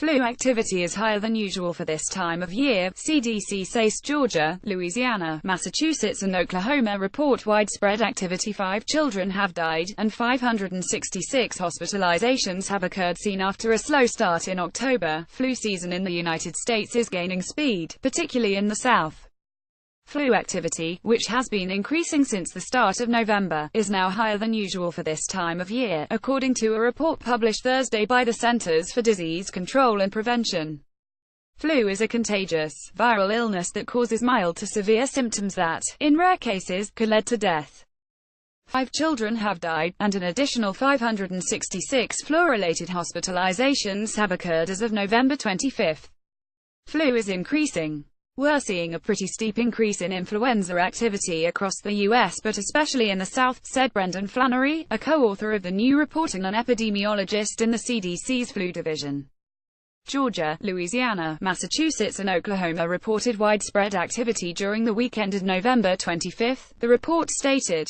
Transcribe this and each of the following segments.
Flu activity is higher than usual for this time of year. CDC says Georgia, Louisiana, Massachusetts and Oklahoma report widespread activity. 5 children have died, and 566 hospitalizations have occurred seen after a slow start in October. Flu season in the United States is gaining speed, particularly in the South. Flu activity, which has been increasing since the start of November, is now higher than usual for this time of year, according to a report published Thursday by the Centers for Disease Control and Prevention. Flu is a contagious, viral illness that causes mild to severe symptoms that, in rare cases, could lead to death. 5 children have died, and an additional 566 flu-related hospitalizations have occurred as of November 25. Flu is increasing. We're seeing a pretty steep increase in influenza activity across the U.S., but especially in the South, said Brendan Flannery, a co-author of the new report and an epidemiologist in the CDC's flu division. Georgia, Louisiana, Massachusetts and Oklahoma reported widespread activity during the week ended November 25, the report stated.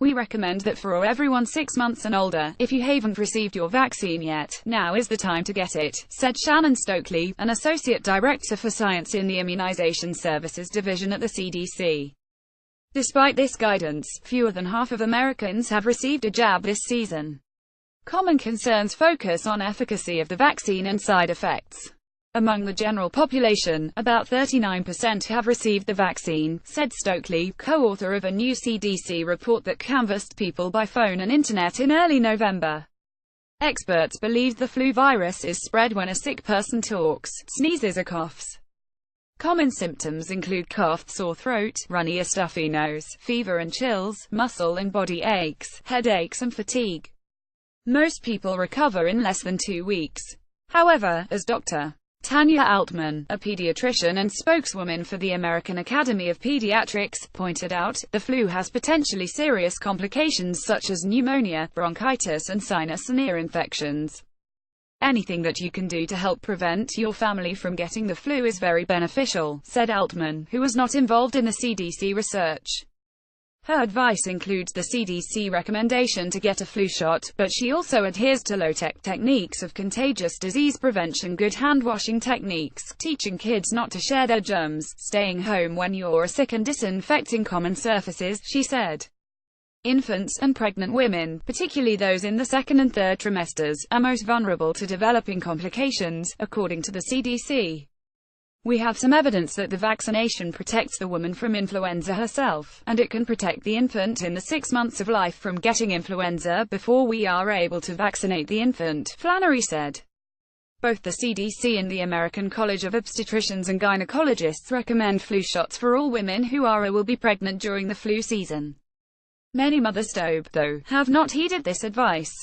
We recommend that for everyone 6 months and older, if you haven't received your vaccine yet, now is the time to get it, said Shannon Stokely, an associate director for science in the Immunization Services Division at the CDC. Despite this guidance, fewer than half of Americans have received a jab this season. Common concerns focus on efficacy of the vaccine and side effects. Among the general population, about 39% have received the vaccine, said Stokely, co-author of a new CDC report that canvassed people by phone and internet in early November. Experts believe the flu virus is spread when a sick person talks, sneezes or coughs. Common symptoms include cough, sore throat, runny or stuffy nose, fever and chills, muscle and body aches, headaches and fatigue. Most people recover in less than 2 weeks. However, as Dr. Tanya Altman, a pediatrician and spokeswoman for the American Academy of Pediatrics, pointed out, the flu has potentially serious complications such as pneumonia, bronchitis and sinus and ear infections. Anything that you can do to help prevent your family from getting the flu is very beneficial, said Altman, who was not involved in the CDC research. Her advice includes the CDC recommendation to get a flu shot, but she also adheres to low-tech techniques of contagious disease prevention, good hand-washing techniques, teaching kids not to share their germs, staying home when you're sick and disinfecting common surfaces, she said. Infants and pregnant women, particularly those in the 2nd and 3rd trimesters, are most vulnerable to developing complications, according to the CDC. We have some evidence that the vaccination protects the woman from influenza herself, and it can protect the infant in the 6 months of life from getting influenza before we are able to vaccinate the infant, Flannery said. Both the CDC and the American College of Obstetricians and Gynecologists recommend flu shots for all women who are or will be pregnant during the flu season. Many mothers, though, have not heeded this advice.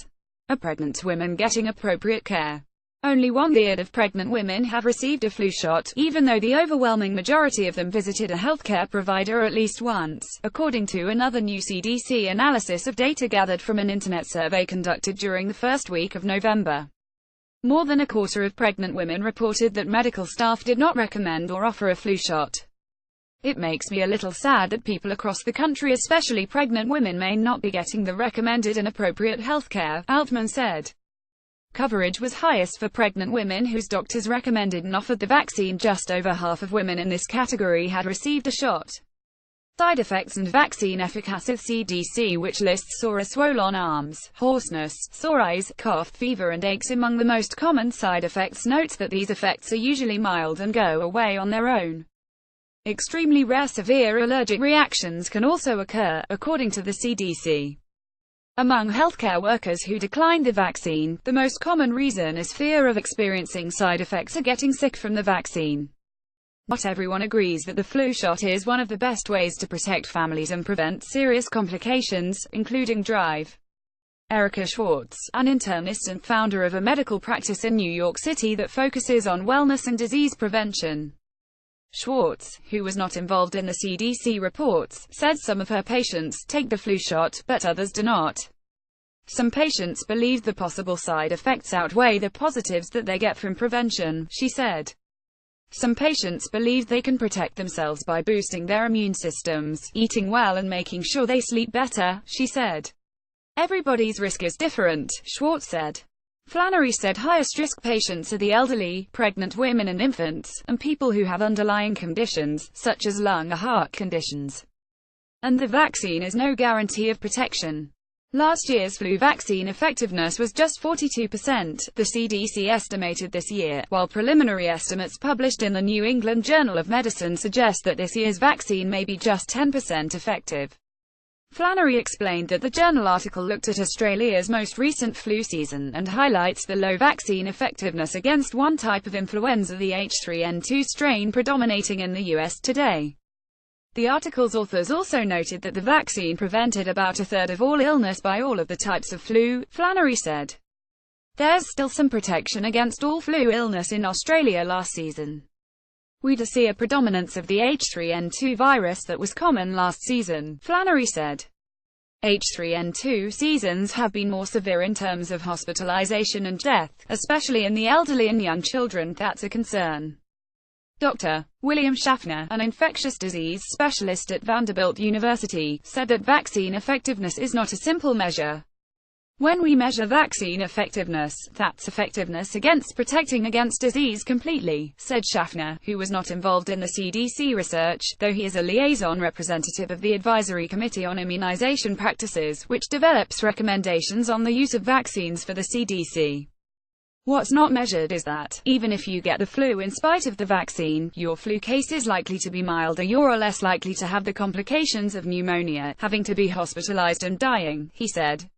Are pregnant women getting appropriate care? Only 1/3 of pregnant women have received a flu shot, even though the overwhelming majority of them visited a healthcare provider at least once, according to another new CDC analysis of data gathered from an internet survey conducted during the first week of November. More than a quarter of pregnant women reported that medical staff did not recommend or offer a flu shot. It makes me a little sad that people across the country, especially pregnant women, may not be getting the recommended and appropriate healthcare, Altman said. Coverage was highest for pregnant women whose doctors recommended and offered the vaccine. Just over half of women in this category had received a shot. Side effects and vaccine efficacy. CDC, which lists sore or swollen arms, hoarseness, sore eyes, cough, fever and aches among the most common side effects, notes that these effects are usually mild and go away on their own. Extremely rare severe allergic reactions can also occur, according to the CDC. Among healthcare workers who declined the vaccine, the most common reason is fear of experiencing side effects or getting sick from the vaccine. Not everyone agrees that the flu shot is one of the best ways to protect families and prevent serious complications, including drive. Erica Schwartz, an internist and founder of a medical practice in New York City that focuses on wellness and disease prevention. Schwartz, who was not involved in the CDC reports, said some of her patients take the flu shot, but others do not. Some patients believe the possible side effects outweigh the positives that they get from prevention, she said. Some patients believe they can protect themselves by boosting their immune systems, eating well and making sure they sleep better, she said. Everybody's risk is different, Schwartz said. Flannery said highest-risk patients are the elderly, pregnant women and infants, and people who have underlying conditions, such as lung or heart conditions. And the vaccine is no guarantee of protection. Last year's flu vaccine effectiveness was just 42%, the CDC estimated this year, while preliminary estimates published in the New England Journal of Medicine suggest that this year's vaccine may be just 10% effective. Flannery explained that the journal article looked at Australia's most recent flu season and highlights the low vaccine effectiveness against one type of influenza, the H3N2 strain predominating in the US today. The article's authors also noted that the vaccine prevented about a third of all illness by all of the types of flu, Flannery said. There's still some protection against all flu illness in Australia last season. We do see a predominance of the H3N2 virus that was common last season, Flannery said. H3N2 seasons have been more severe in terms of hospitalization and death, especially in the elderly and young children. That's a concern. Dr. William Schaffner, an infectious disease specialist at Vanderbilt University, said that vaccine effectiveness is not a simple measure. When we measure vaccine effectiveness, that's effectiveness against protecting against disease completely, said Schaffner, who was not involved in the CDC research, though he is a liaison representative of the Advisory Committee on Immunization Practices, which develops recommendations on the use of vaccines for the CDC. What's not measured is that, even if you get the flu in spite of the vaccine, your flu case is likely to be milder. You're less likely to have the complications of pneumonia, having to be hospitalized and dying, he said.